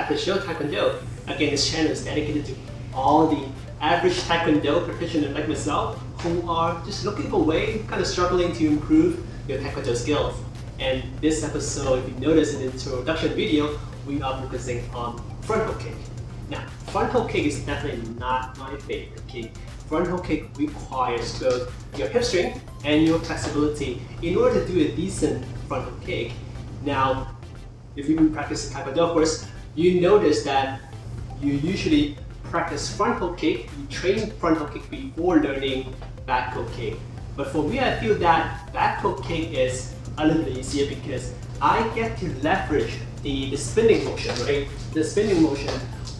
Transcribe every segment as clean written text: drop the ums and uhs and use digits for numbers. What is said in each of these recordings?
back to the show, Taekwondo. Again, this channel is dedicated to all the average Taekwondo practitioners like myself who are just looking for a way, kind of struggling to improve your Taekwondo skills. And this episode, if you notice in the introduction video, we are focusing on front hook kick. Now, front hook kick is definitely not my favorite kick. Front hook kick requires both your hip strength and your flexibility in order to do a decent front hook kick. Now, if you've been practicing Taekwondo, of course, you notice that you usually practice front hook kick, you train front hook kick before learning back hook kick. But for me, I feel that back hook kick is a little bit easier because I get to leverage the spinning motion, right? The spinning motion,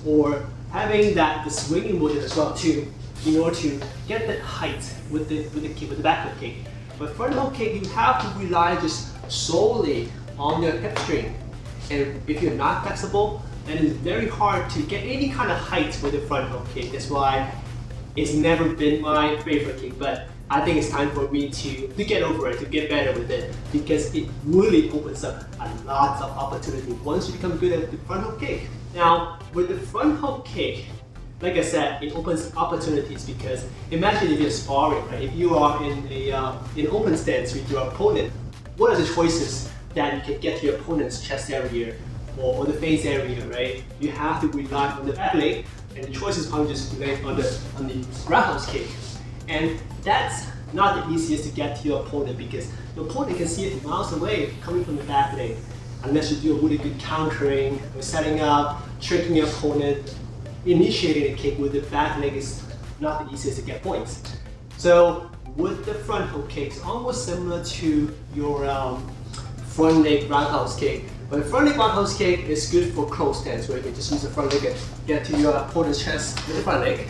or having the swinging motion as well too, in order to get that height with the back hook kick. But front hook kick, you have to rely just solely on your hip strength. And if you're not flexible, then it's very hard to get any kind of height with the front hook kick. That's why it's never been my favorite kick. But I think it's time for me to get over it, to get better with it, because it really opens up a lot of opportunity once you become good at the front hook kick. Now, with the front hook kick, like I said, it opens opportunities because imagine if you're sparring, right? If you are in open stance with your opponent, what are the choices that you can get to your opponent's chest area or the face area, right? You have to rely on the back leg, and the choice is probably just rely on the roundhouse kick. And that's not the easiest to get to your opponent because your opponent can see it miles away coming from the back leg. Unless you do a really good countering or setting up, tricking your opponent, initiating a kick with the back leg is not the easiest to get points. So with the front hook kick, it's almost similar to your front leg roundhouse kick. But the front leg roundhouse kick is good for close stance where you can just use the front leg and get to your opponent's chest with the front leg.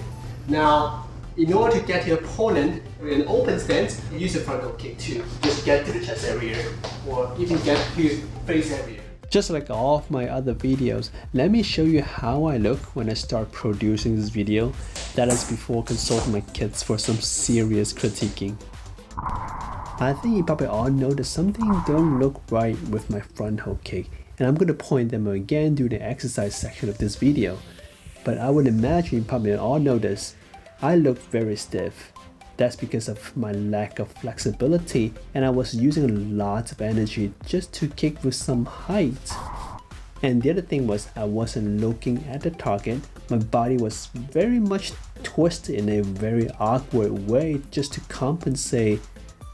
Now, in order to get to your opponent in an open stance, you use the front hook kick too. Just get to the chest area or even get to your face area. Just like all of my other videos, let me show you how I look when I start producing this video. That is before consulting my kids for some serious critiquing. I think you probably all noticed something don't look right with my front hook kick, and I'm going to point them out again during the exercise section of this video. But I would imagine you probably all noticed I look very stiff. That's because of my lack of flexibility, and I was using lots of energy just to kick with some height. And the other thing was I wasn't looking at the target. My body was very much twisted in a very awkward way just to compensate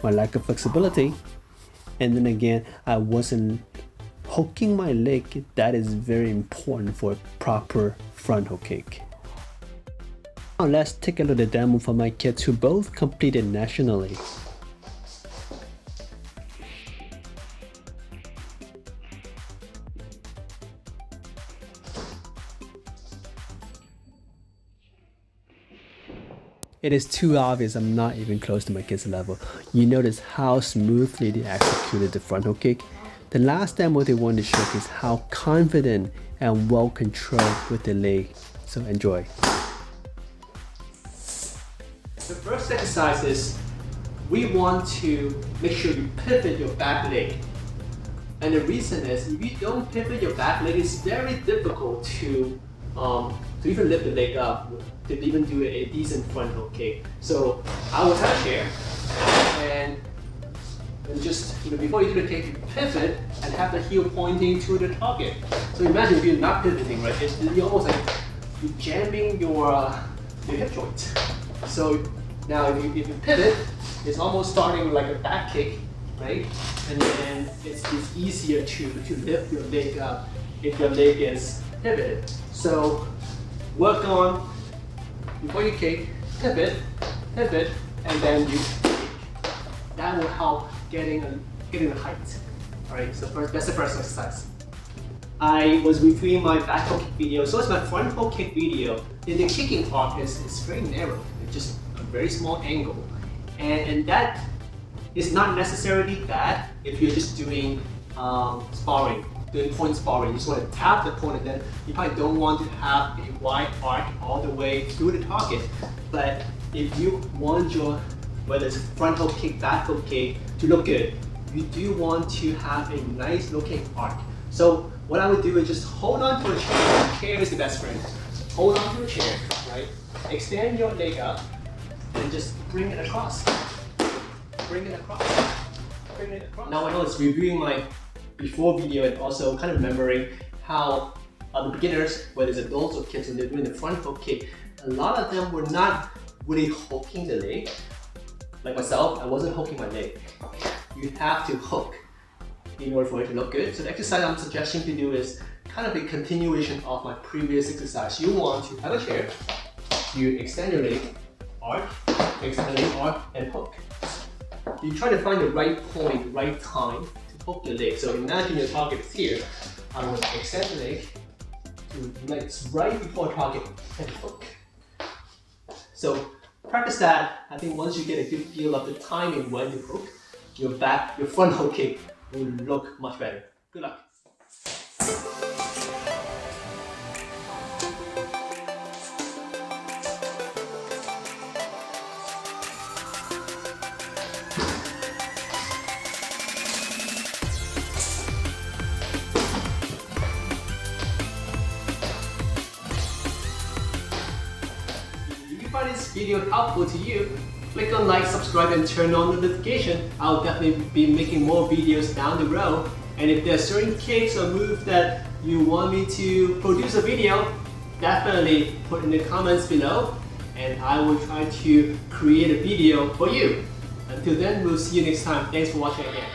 my lack of flexibility. And then again, I wasn't hooking my leg. That is very important for a proper front hook kick. Now let's take a look at the demo for my kids who both competed nationally. It is too obvious I'm not even close to my kids' level. You notice how smoothly they executed the front hook kick. The last demo they wanted to showcase how confident and well controlled with the leg. So enjoy. The first exercise is we want to make sure you pivot your back leg. And the reason is if you don't pivot your back leg, it's very difficult to even lift the leg up, to even do a decent front hook kick. So I will touch here and just before you do the kick, you pivot and have the heel pointing to the target. So imagine if you're not pivoting, right? You're almost like you're jamming your hip joint. So now if you pivot, it's almost starting like a back kick, right? And then it's easier to lift your leg up if your leg is pivoted. So work on, before you kick, pivot, and then you kick. That will help getting the height. Alright, so that's the first exercise. I was reviewing my back hook kick video, so it's my front hook kick video. The kicking part is very narrow. It's just a very small angle. And that is not necessarily bad if you're just doing sparring, doing point sparring. You just want to tap the opponent, then you probably don't want to have a wide arc all the way through the target. But if you want your, whether it's front hook kick, back hook kick, to look good, you do want to have a nice looking arc. So what I would do is just hold on to a chair. Chair is the best friend. Hold on to a chair, right? Extend your leg up and just bring it across. Bring it across. Bring it across. Now when I was reviewing my before video and also kind of remembering how the beginners, whether it's adults or kids, when they're doing the front hook kick, a lot of them were not really hooking the leg. Like myself, I wasn't hooking my leg. You have to hook in order for it to look good. So the exercise I'm suggesting to do is kind of a continuation of my previous exercise. You want to have a chair, you extend your leg, arch, extend the leg, arch, and hook. You try to find the right point, right time to hook your leg. So imagine your target is here. I'm going to extend the leg to legs right before target and hook. So practice that. I think once you get a good feel of the timing when you hook, your front hook kick will look much better. Good luck. If you find this video helpful to you, click on like, subscribe, and turn on notification. I'll definitely be making more videos down the road. And if there are certain kicks or moves that you want me to produce a video, definitely put in the comments below, and I will try to create a video for you. Until then, we'll see you next time. Thanks for watching again.